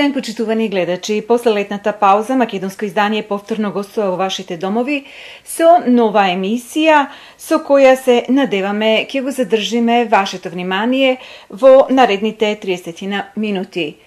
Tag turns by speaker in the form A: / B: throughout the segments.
A: ден, почитувани гледачи. После летната пауза, македонско издание повторно гостува во вашите домови со нова емисија, со која се надеваме ќе го задржиме вашето внимание во наредните 30 минути.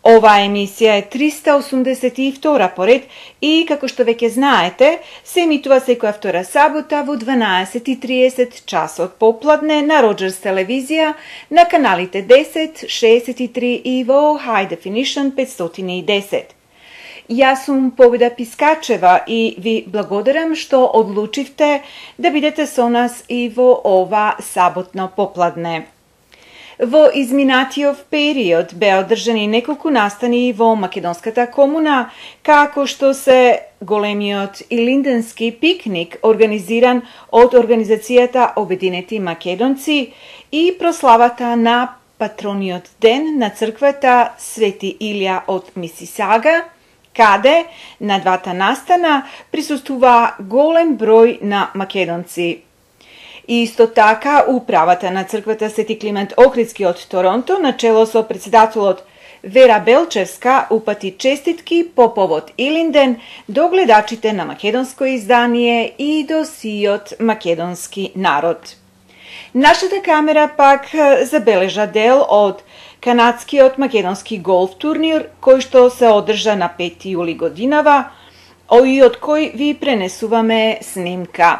A: Оваа емисија е 382 поред и, како што веќе знаете, се емитува секоја втора сабота во 12:30 часот попладне на Роджерс телевизија на каналите 10, 63 и во High Definition 510. Јас сум Победа Пискачева и ви благодарам што одлучивте да бидете со нас и во ова саботно попладне. Во изминатиот период беа одржани неколку настани во македонската комуна, како што се големиот Илинденски пикник организиран од Организацијата Обединети македонци и прославата на патрониот ден на црквата Свети Илија од Мисисага, каде на двата настана присуствува голем број на македонци. И исто така, управата на црквата Свети Климент Охридски од Торонто, начело со председателот Вера Белчевска, упати честитки по повод Илинден до гледачите на македонско издание и до сиот македонски народ. Нашата камера пак забележа дел од канадскиот македонски голф турнир, кој што се одржа на 5 јули годинава, и од кој ви пренесуваме снимка.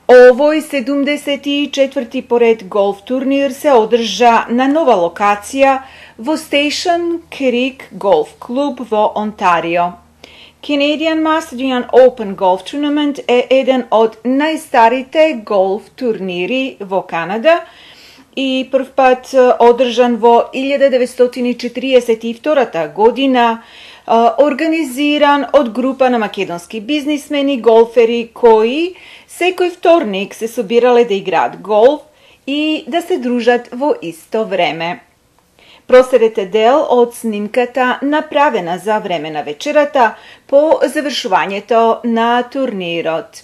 A: Овој 74-ти поред голф турнир се одржа на нова локација во Station Creek Golf Club во Онтарио. Canadian Mastodon Open Golf Tournament е еден од најстарите голф турнири во Канада и прв пат одржан во 1942 година, организиран од група на македонски бизнисмени, голфери кои секој вторник се собирале да играат голф и да се дружат во исто време. Проследете дел од снимката направена за време на вечерата по завршувањето на турнирот.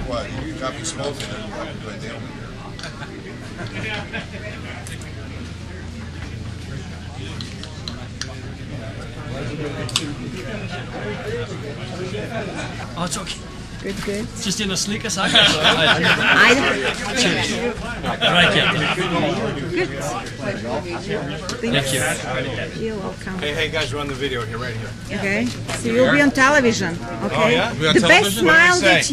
B: What? You got me smoking and what do I do?
C: Oh, it's okay.
D: Good.
C: Just in a sneaker sack.
D: I
C: Cheers. Right, yeah.
D: Good.
C: Thank you.
D: You're welcome.
B: Hey guys, we're on the video here, right here.
D: Okay. So you'll be on television. Okay.
B: Oh, yeah? We're on
D: The best
B: television? What do
D: smile
B: we say?
D: that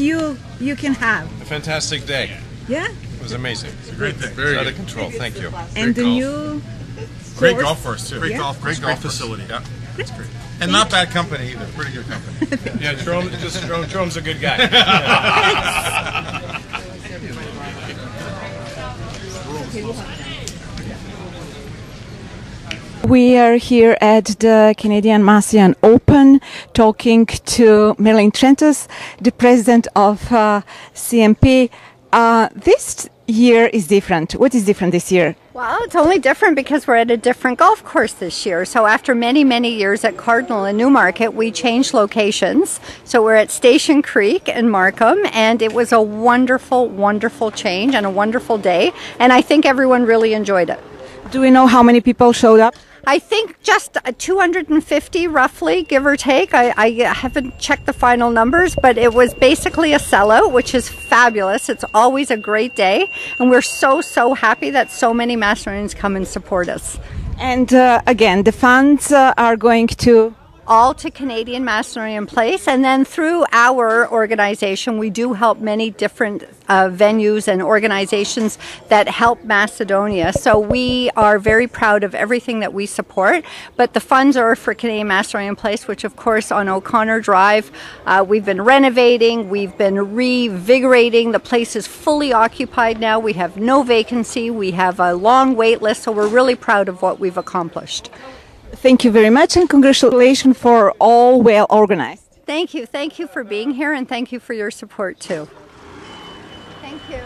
D: you can have.
B: A fantastic day.
D: Yeah.
B: It was amazing. It's a
E: great thing.
B: Very out of control. Thank you.
D: And the
E: golf.
D: new
E: Great
D: course.
E: golf course too.
D: Yeah.
E: Great golf facility. Yeah.
D: Great.
E: And not bad company either. Pretty good company.
B: Yeah, Jerome's a good guy.
A: We are here at the Canadian Mastodon Open talking to Marilyn Trentus, the president of CMP. This year is different. What is different this year?
F: Well, it's only different because we're at a different golf course this year. So after many years at Cardinal and Newmarket, we changed locations. So we're at Station Creek in Markham, and it was a wonderful change and a wonderful day. And I think everyone really enjoyed it.
A: Do we know how many people showed up?
F: I think just 250 roughly, give or take. I haven't checked the final numbers, but it was basically a sellout, which is fabulous. It's always a great day, and we're so happy that so many Macedonians come and support us.
A: And again, the funds are going to...
F: All to Canadian Macedonian Place, and then through our organization we do help many different venues and organizations that help Macedonia, so we are very proud of everything that we support, but the funds are for Canadian Macedonian Place, which of course on O'Connor Drive we've been renovating, we've been revigorating. The place is fully occupied now, we have no vacancy, we have a long wait list, so we're really proud of what we've accomplished.
A: Thank you very much and congratulations for all well organized.
F: Thank you for being here, and thank you for your support too. Thank you.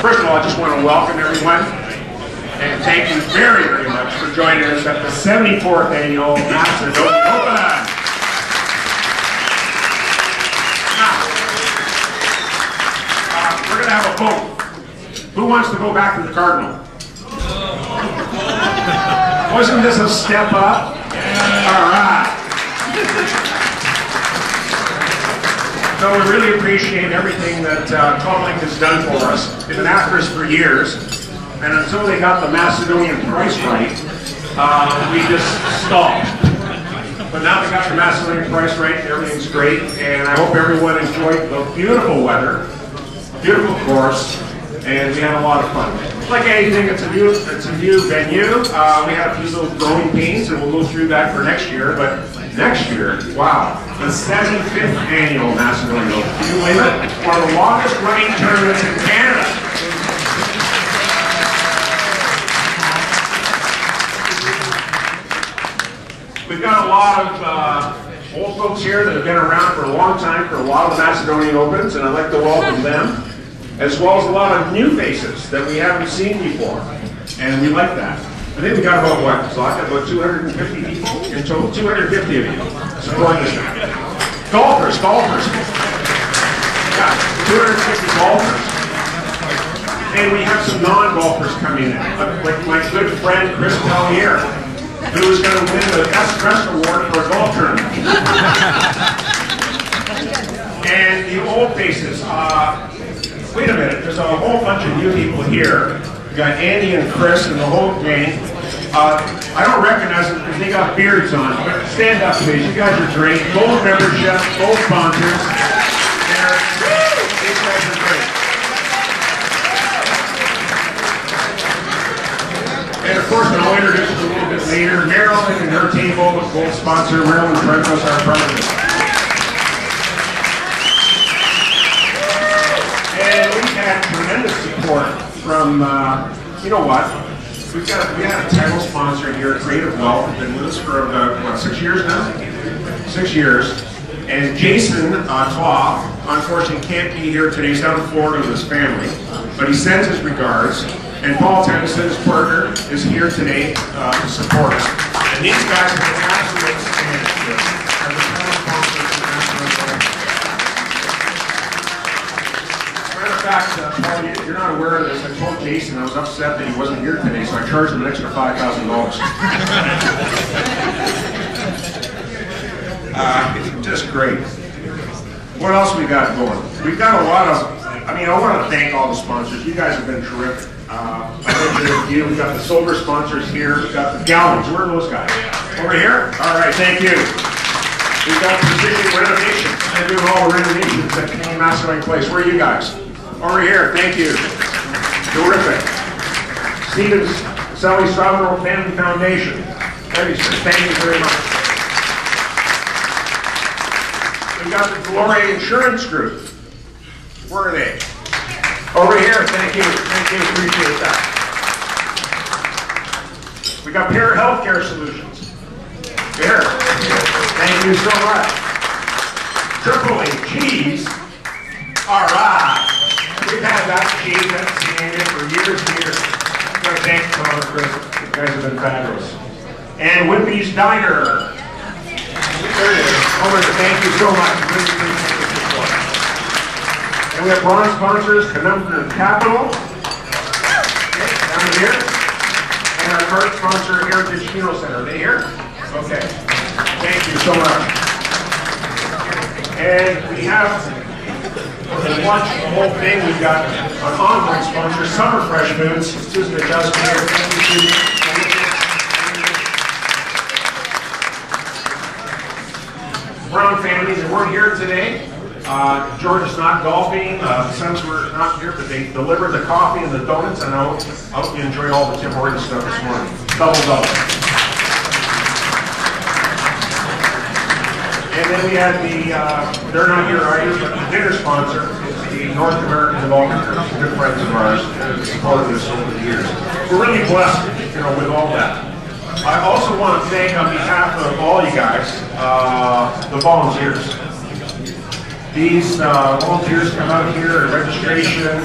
G: First of all, I just want to welcome everyone and thank you very, very much for joining us at the 74th Annual Macedonia Open. Now, we're going to have a vote. Who wants to go back to the Cardinal? Wasn't this a step up? All right. So we really appreciate everything that Comlink has done for us. They've been after us for years, and until they got the Macedonian price right, we just stalled. But now they got the Macedonian price right, everything's great, and I hope everyone enjoyed the beautiful weather, beautiful course, and we had a lot of fun. Like anything, it's a new venue. We had a few little growing pains, and we'll go through that for next year. But next year, wow, the 75th Annual Macedonia Open. Can you believe it? One of the longest running tournaments in Canada. We've got a lot of old folks here that have been around for a long time for a lot of the Macedonian Opens, and I'd like to welcome them, as well as a lot of new faces that we haven't seen before, and we like that. I think we got about what? So I got about 250 people in total. 250 of you supporting this now. Golfers. Yeah, 250 golfers. And we have some non-golfers coming in, like my good friend Chris Pellier, who is going to win the Best Dress Award for a golf tournament. And the old faces. Wait a minute, there's a whole bunch of new people here. We got Andy and Chris and the whole gang. I don't recognize them because they got beards on, but stand up please, you guys are great. Gold membership, gold sponsors. These guys are great. And of course, I'll introduce you a little bit later. Marilyn and her table, gold sponsor, Marilyn Prentice, our president. And we've had tremendous support from, you know what? We had a title sponsor here, Creative Wealth, been with us for what, 6 years now? 6 years. And Jason Tlaw, unfortunately, can't be here today. He's down in Florida with his family, but he sends his regards. And Paul Tennyson, his partner, is here today to support us. And these guys have been absolute standards as a title sponsor for the National Olympics. Matter of fact, Paul, you're not aware of this. I told Jason I was upset that he wasn't here today, so I charged him an extra $5,000. It's just great. What else we got going? We've got a lot of, I want to thank all the sponsors. You guys have been terrific. We've got the silver sponsors here. We've got the Gallons. Where are those guys? Over here? All right, thank you. We've got Precision Renovations. They're doing all the renovations at Canadian Macedonia Place. Where are you guys? Over here, thank you. Terrific. Stephen Sally Salvador Family Foundation. Thank you very much. We've got the Gloria Insurance Group. Where are they? Over here, thank you, appreciate that. We got Pear Healthcare Solutions. Here, thank you so much. Triple A Cheese, all right. We've had that cheese that's seen for years and years. I'm going to thank Tom and Chris, you guys have been fabulous. And Wimpy's Diner. There it is. Over there, thank you so much. Really appreciate the support. And we have bronze sponsors, Conundrum Capital. Okay, down to the card sponsor, Heritage Funeral Center. Are they here? Okay. Thank you so much. And we have, for the lunch, the whole thing, we've got an ongoing sponsor, Summer Fresh Foods. Susan Adjustment here. Thank you, Susan. Brown families, and we're here today. George is not golfing. The sons were not here, but they delivered the coffee and the donuts, and I hope you enjoyed all the Tim Hortons stuff this morning. Double. And then we had they're not here either, but the dinner sponsor is the North American Development Group, good friends of ours, that have supported us over the years. We're really blessed, with all that. I also want to thank, on behalf of all you guys, the volunteers. These volunteers come out here at registration,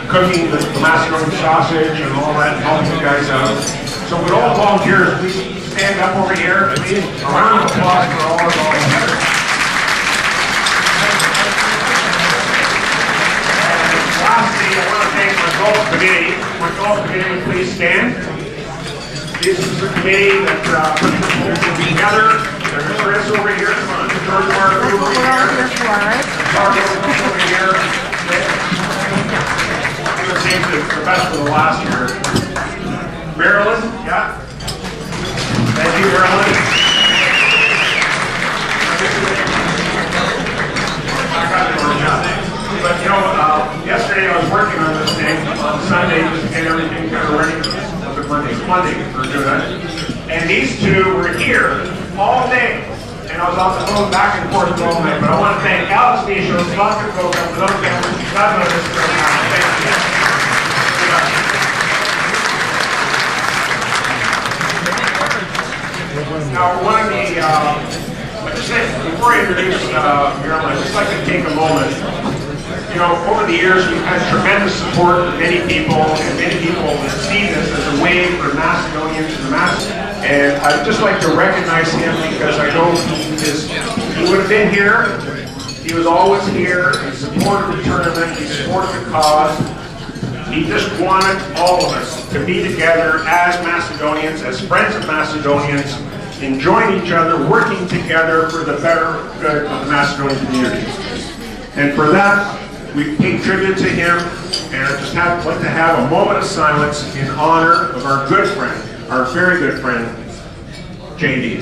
G: cooking the Macedonian sausage and all that, and helping you guys out. So with all volunteers, please stand up over here. Please, a round of applause for all our volunteers. And lastly, I want to thank my golf committee. My golf committee, please stand. This is the committee that put this whole thing together. There's Chris over here. Come on, George Mark over here. Charlie over here. I'm going to save the best for the last year. Marilyn, yeah. Thank you, Marilyn. But yesterday I was working on this thing on Sunday just to get everything kind of ready. Monday for doing it. And these two were here all day. And I was on the phone back and forth all night. But I want to thank Alex Michaud, Soccer Program, for those guys. Thank you. Now, one of the, before I introduce Marilyn, I'd just like to take a moment. Over the years, we've had tremendous support from many people, and many people have seen this as a way for Macedonians to and I'd just like to recognize him because I know he would have been here. He was always here. He supported the tournament. He supported the cause. He just wanted all of us to be together as Macedonians, as friends of Macedonians, enjoying each other, working together for the better good of the Macedonian community. And for that, we pay tribute to him, and I just like to have a moment of silence in honor of our good friend, our very good friend, JD.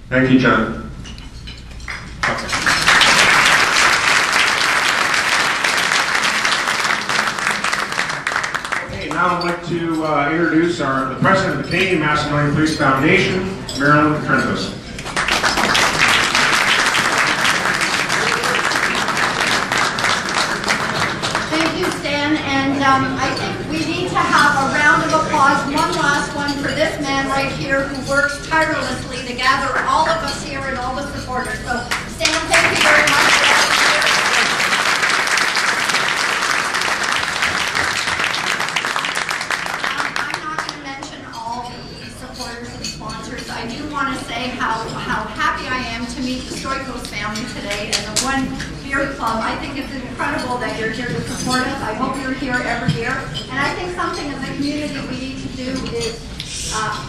G: Thank you, John. Now I'd like to introduce the President of the Canadian Macedonian Police Foundation, Marilyn Petrentos.
F: Thank you, Stan, and I think we need to have a round of applause, one last one, for this man right here who works tirelessly to gather all of us here and all the supporters. So, Stan, thank you very much. I do want to say how happy I am to meet the Stoikos family today and the One Beer Club. I think it's incredible that you're here to support us. I hope you're here every year. And I think something as a community we need to do is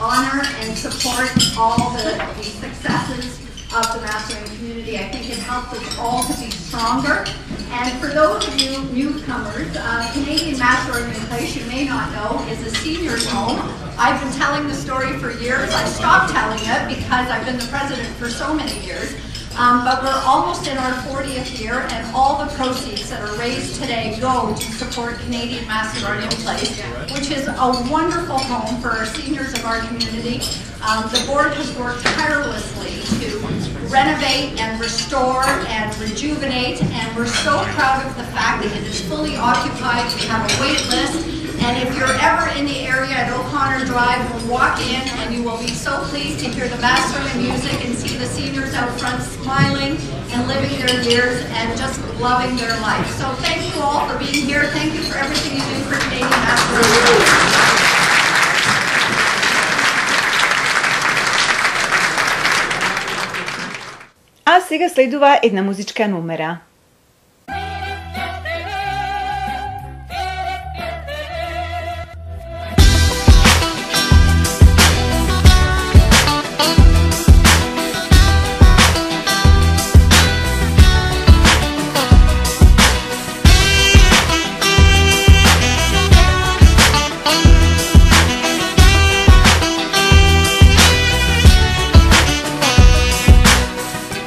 F: honor and support all the successes of the Macedonian community. I think it helps us all to be stronger. And for those of you newcomers, Canadian Macedonian Place, you may not know, is a seniors home. I've been telling the story for years. I've stopped telling it because I've been the president for so many years. But we're almost in our 40th year, and all the proceeds that are raised today go to support Canadian Macedonian Place, which is a wonderful home for our seniors of our community. The board has worked tirelessly to renovate and restore and rejuvenate, and we're so proud of the fact that it is fully occupied. We have a wait list. And if you're ever in the area at O'Connor Drive, walk in and you will be so pleased to hear the Macedonian music and see the seniors out front smiling and living their years and just loving their life. So thank you all for being here. Thank you for everything you do for Canadian Macedonia.
A: сега следува една музичка номера.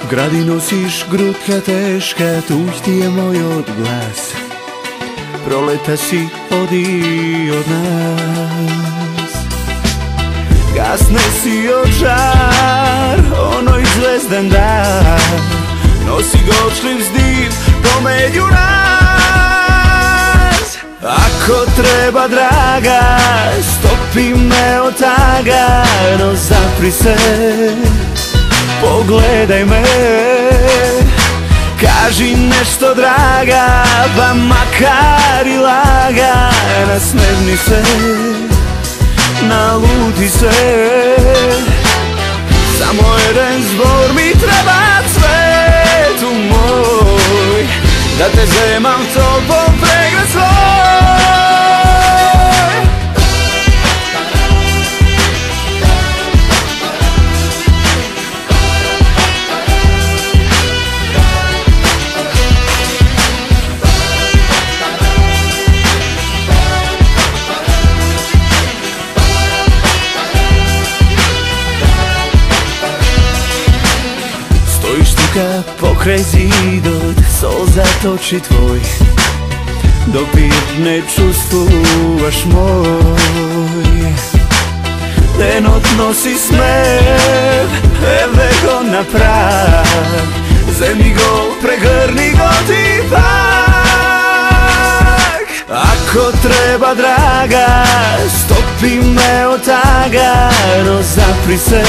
H: Gradi nosiš grutka teška, tuđ ti je moj odglas. Proleta si, odi od nas. Gasne si od žar, onoj zvezdan dan. Nosi gočliv zdiv, pomeđu nas. Ako treba, draga, stopi me od taga, no zapri se. Pogledaj me, kaži nešto draga, pa makar i lagana, smevni se, naluti se. Samo jedan zbor mi treba, cvetu moj, da te zemam topom pregrad svoj. Pokraj zidot, sol zatoči tvoj, dopir ne čustvuvaš moj. Lenot nosi smev, eve go na prag, zemlji go pregrni go ti pak. Ako treba, draga, stopi me od taga, no zapri se.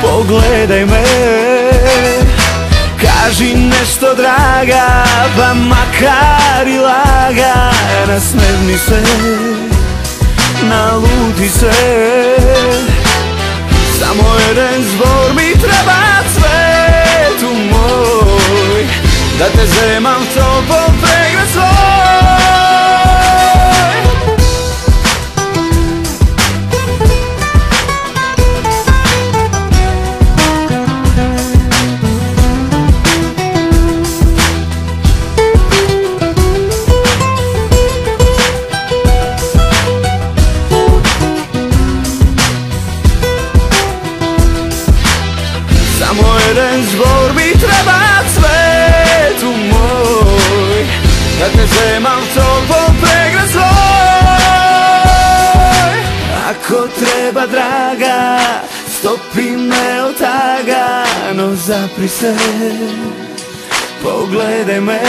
H: Pogledaj me, kaži nešto draga, pa makar i lagana, smevni se, naluti se. Samo jedan zbor mi treba, cvetu moj, da te zemam topom pregrad svoj. Zbor mi treba, cvetu moj, da te zemam topom pregrad svoj. Ako treba, draga, stopi me od taga, no zapri se, pogledaj me,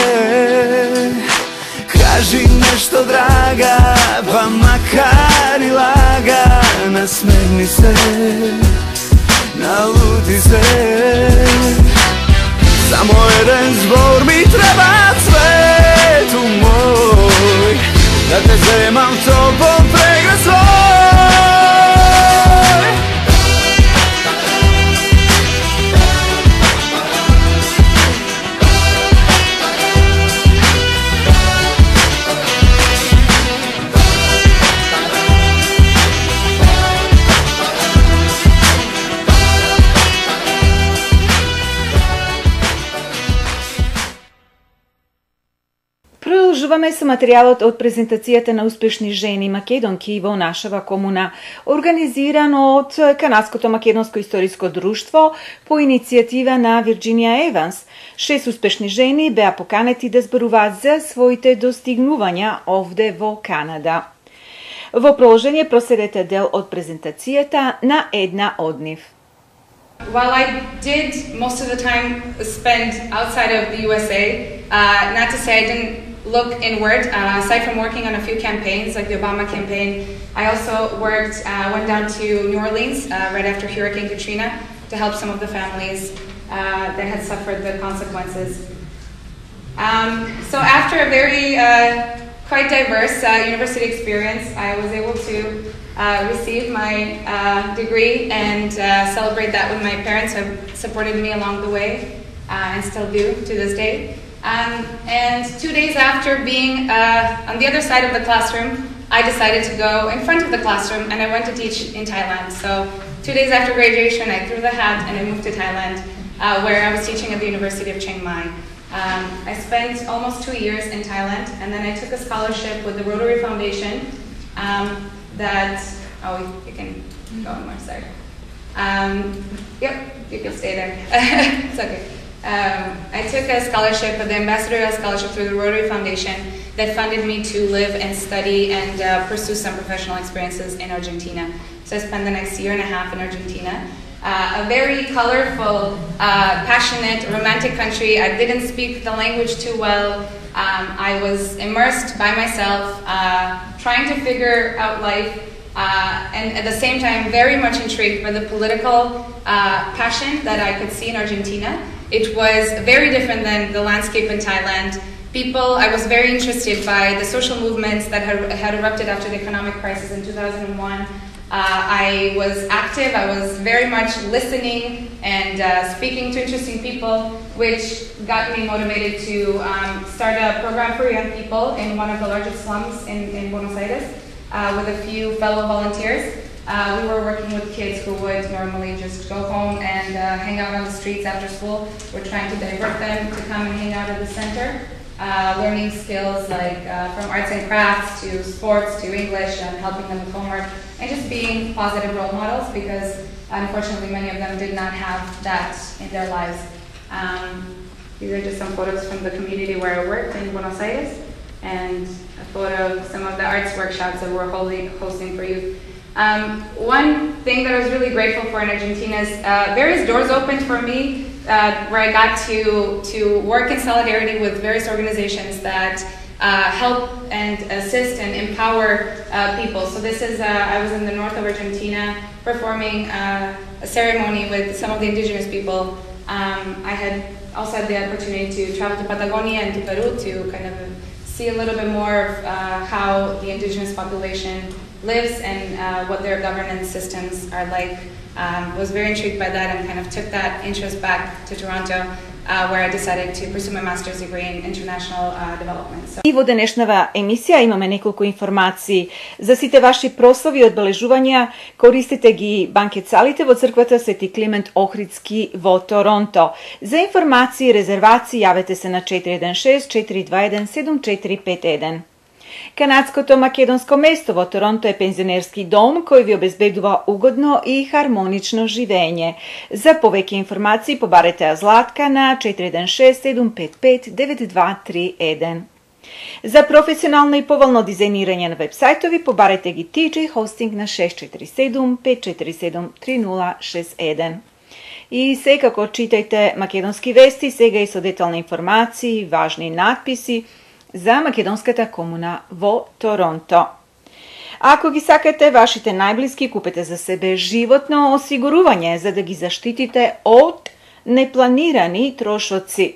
H: kaži nešto draga, pa makar i lagana, smevni se, naluti se. Samo jedan zbor mi treba, cvetu moj, da te zemam topom pregrad svoj.
A: Продолжуваме со материјалот од презентацијата на успешни жени македонки во нашава комуна, организирано од Канадското македонско историско друштво по иницијатива на Вирџинија Еванс. 6 успешни жени беа поканети да зборуваат за своите достигнувања овде во Канада. Во продолжение проследете дел од презентацијата на една од нив.
I: While I did most of the time spend outside of the USA, not to say I didn't look inward. Aside from working on a few campaigns like the Obama campaign, I also went down to New Orleans right after Hurricane Katrina to help some of the families that had suffered the consequences. So after a very quite diverse university experience. I was able to receive my degree and celebrate that with my parents who have supported me along the way and still do to this day. And 2 days after being on the other side of the classroom, I decided to go in front of the classroom and I went to teach in Thailand. So 2 days after graduation, I threw the hat and I moved to Thailand, where I was teaching at the University of Chiang Mai. I spent almost 2 years in Thailand, and then I took a scholarship with the Rotary Foundation you can go on more, sorry. Yep, you can stay there. It's okay. I took a scholarship, the ambassadorial scholarship through the Rotary Foundation that funded me to live and study and pursue some professional experiences in Argentina. So I spent the next year and a half in Argentina. A very colorful, passionate, romantic country. I didn't speak the language too well. I was immersed by myself, trying to figure out life, and at the same time very much intrigued by the political passion that I could see in Argentina. It was very different than the landscape in Thailand. I was very interested by the social movements that had erupted after the economic crisis in 2001. I was active, I was very much listening and speaking to interesting people, which got me motivated to start a program for young people in one of the largest slums in Buenos Aires with a few fellow volunteers. We were working with kids who would normally just go home and hang out on the streets after school. We're trying to divert them to come and hang out at the center, learning skills like from arts and crafts to sports to English and helping them with homework, and just being positive role models because unfortunately many of them did not have that in their lives. These are just some photos from the community where I worked in Buenos Aires and a photo of some of the arts workshops that we're hosting for youth. One thing that I was really grateful for in Argentina is various doors opened for me where I got to work in solidarity with various organizations that help and assist and empower people. So this is, I was in the north of Argentina performing a ceremony with some of the indigenous people. I had also had the opportunity to travel to Patagonia and to Peru to kind of see a little bit more of how the indigenous population lives and what their governance systems are like. Was very intrigued by that and kind of took that interest back to Toronto, where I decided to pursue my master's degree in international development.
A: И во денешнава емисија имаме неколку информации за сите ваши прослави и одбележувања. Користите ги банкет-салите во црквата Свети Климент Охридски во Торонто. За информации и резервации јавете се на 416-421-7451. Канадското македонско место во Торонто е пензионерски дом кој ви обезбедува угодно и хармонично живење. За повеќе информации побарете ја Златка на 416-755-9231. За професионално и поволно дизајнирање на вебсајтови побарете ги TJ Hosting на 647-547-3061. И секако читајте македонски вести, сега и со детални информации, важни надписи за македонската комуна во Торонто. Ако ги сакате вашите најблиски, купете за себе животно осигурување за да ги заштитите од непланирани трошоци.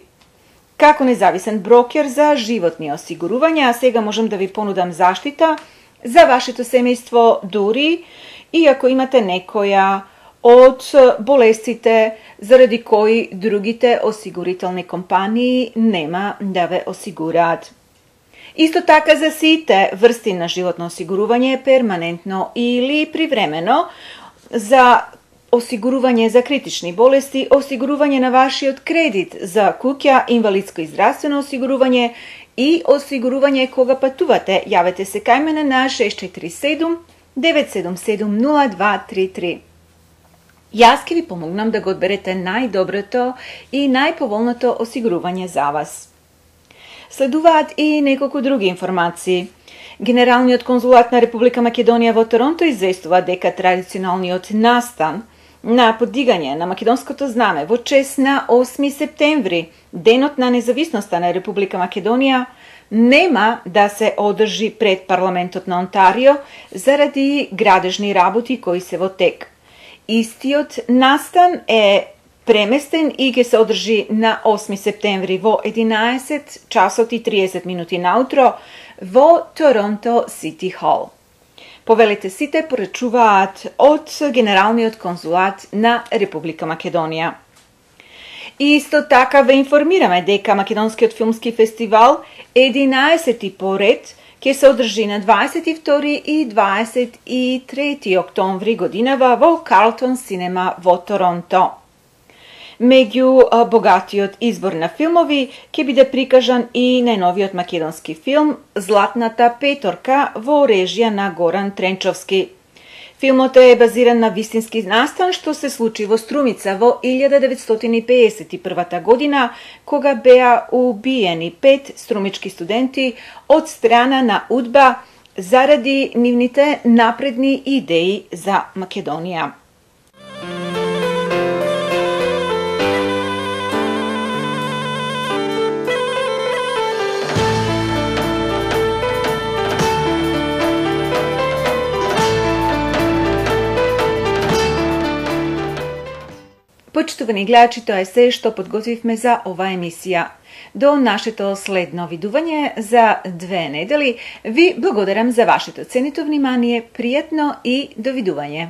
A: Како независен брокер за животни осигурувања, а сега можам да ви понудам заштита за вашето семејство дури и ако имате некоја од болестите заради кои другите осигурителни компании нема да ве осигураат. Исто така за сите врсти на животно осигурување перманентно или привремено, за осигурување за критични болести, осигурување на вашиот кредит за куќа, инвалидско и здравствено осигурување и осигурување кога патувате, јавете се кај мене на 647-977-0233. Јас ќе ви помогнам да го одберете најдоброто и најповолното осигурување за вас. Следуваат и неколку други информации. Генералниот конзулат на Република Македонија во Торонто известува дека традиционалниот настан на подигање на македонското знаме во чест на 8 септември, денот на независноста на Република Македонија, нема да се одржи пред парламентот на Онтарио заради градежни работи кои се во тек. Истиот настан е преместен и ќе се одржи на 8 септември во 11 часот и 30 минути наутро во Торонто Сити Хол. Повелите сите порачуваат од Генералниот конзулат на Република Македонија. И исто така ве информираме дека Македонскиот филмски фестивал 11 поред ќе се одржи на 22 и 23 октомври годинава во Карлтон Синема во Торонто. Меѓу богатиот избор на филмови ќе биде прикажан и најновиот македонски филм Златната петорка во режија на Горан Тренчовски. Филмот е базиран на вистински настан што се случи во Струмица во 1951 година, кога беа убиени 5 струмички студенти од страна на УДБА заради нивните напредни идеи за Македонија. Почитувани гледачи, тоа е се што подготвивме за оваа емисија. До нашето следно видување за 2 недели ви благодарам за вашето ценито внимание, пријатно и довидување.